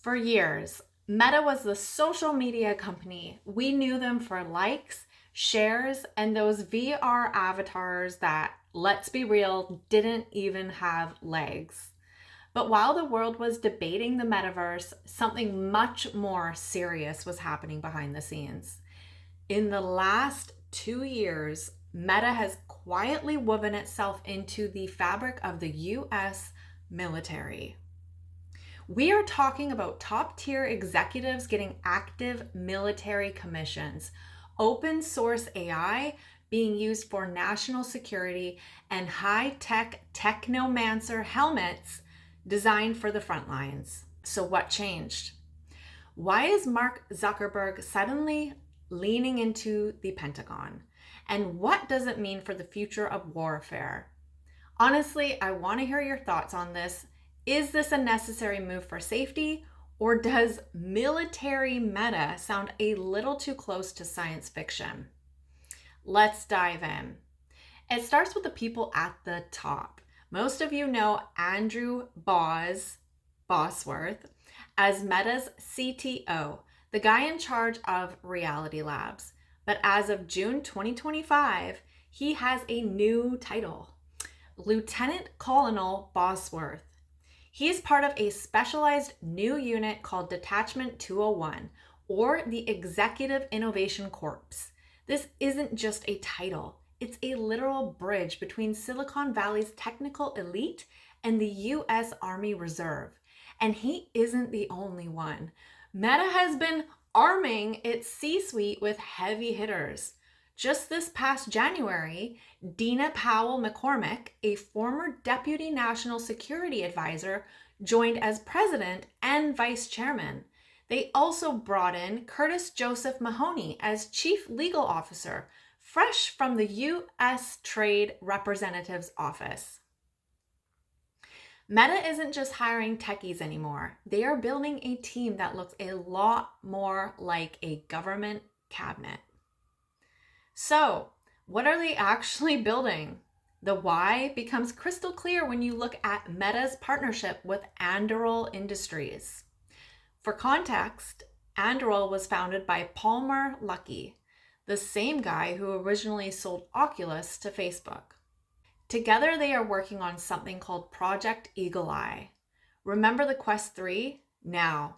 For years, Meta was the social media company. We knew them for likes, shares, and those VR avatars that, let's be real, didn't even have legs. But while the world was debating the metaverse, something much more serious was happening behind the scenes. In the last 2 years, Meta has quietly woven itself into the fabric of the US military. We are talking about top tier executives getting active military commissions, open source AI being used for national security, and high tech technomancer helmets designed for the front lines. So, what changed? Why is Mark Zuckerberg suddenly leaning into the Pentagon? And what does it mean for the future of warfare? Honestly, I want to hear your thoughts on this. Is this a necessary move for safety, or does military meta sound a little too close to science fiction? Let's dive in. It starts with the people at the top. Most of you know Andrew Bosworth as Meta's CTO, the guy in charge of Reality Labs. But as of June 2025, he has a new title, Lieutenant Colonel Bosworth. He is part of a specialized new unit called Detachment 201, or the Executive Innovation Corps. This isn't just a title, it's a literal bridge between Silicon Valley's technical elite and the US Army Reserve. And he isn't the only one. Meta has been arming its C-suite with heavy hitters. Just this past January, Dina Powell McCormick, a former Deputy National Security Advisor, joined as President and Vice Chairman. They also brought in Curtis Joseph Mahoney as Chief Legal Officer, fresh from the U.S. Trade Representative's Office. Meta isn't just hiring techies anymore. They are building a team that looks a lot more like a government cabinet. So, what are they actually building? The why becomes crystal clear when you look at Meta's partnership with Anduril Industries. For context, Anduril was founded by Palmer Luckey, the same guy who originally sold Oculus to Facebook. Together, they are working on something called Project Eagle Eye. Remember the Quest 3? Now,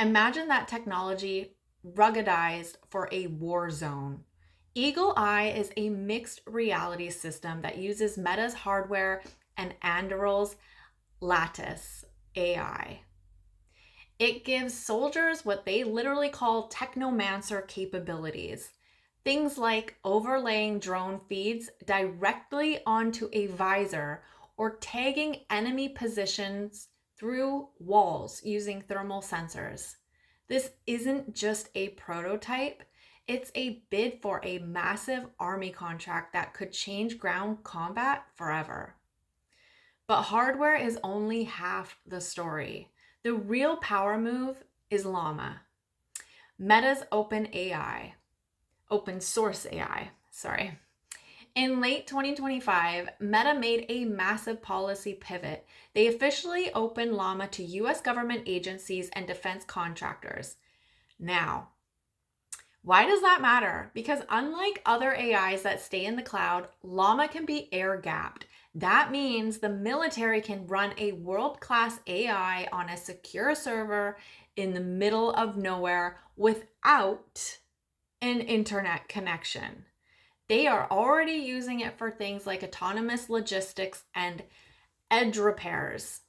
imagine that technology ruggedized for a war zone. Eagle Eye is a mixed reality system that uses Meta's hardware and Anduril's Lattice AI. It gives soldiers what they literally call technomancer capabilities. Things like overlaying drone feeds directly onto a visor or tagging enemy positions through walls using thermal sensors. This isn't just a prototype. It's a bid for a massive army contract that could change ground combat forever. But hardware is only half the story. The real power move is Llama, Meta's open source AI. In late 2025, Meta made a massive policy pivot. They officially opened Llama to US government agencies and defense contractors. Now, why does that matter? Because unlike other AIs that stay in the cloud, Llama can be air-gapped. That means the military can run a world-class AI on a secure server in the middle of nowhere without an internet connection. They are already using it for things like autonomous logistics and edge repairs,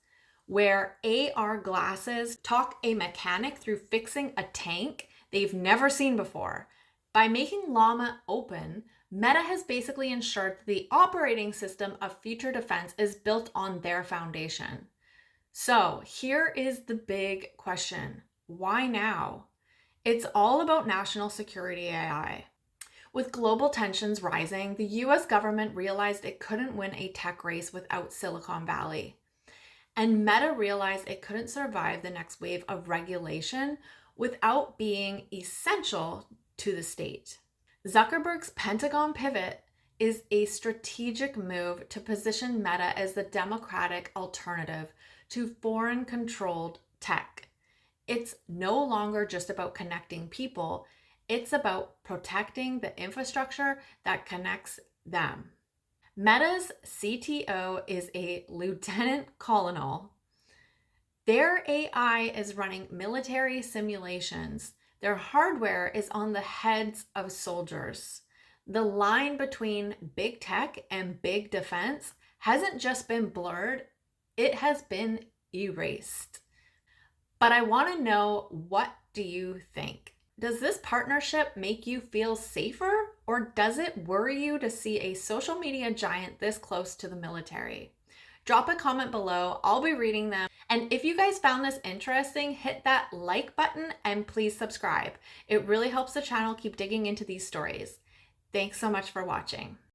where AR glasses talk a mechanic through fixing a tank they've never seen before. By making Llama open, Meta has basically ensured that the operating system of future defense is built on their foundation. So here is the big question. Why now? It's all about national security AI. With global tensions rising, the US government realized it couldn't win a tech race without Silicon Valley. And Meta realized it couldn't survive the next wave of regulation without being essential to the state. Zuckerberg's Pentagon Pivot is a strategic move to position Meta as the democratic alternative to foreign-controlled tech. It's no longer just about connecting people. It's about protecting the infrastructure that connects them. Meta's CTO is a lieutenant colonel. Their AI is running military simulations. Their hardware is on the heads of soldiers. The line between big tech and big defense hasn't just been blurred, it has been erased. But I want to know, what do you think? Does this partnership make you feel safer, or does it worry you to see a social media giant this close to the military? Drop a comment below. I'll be reading them. And if you guys found this interesting, hit that like button and please subscribe. It really helps the channel keep digging into these stories. Thanks so much for watching.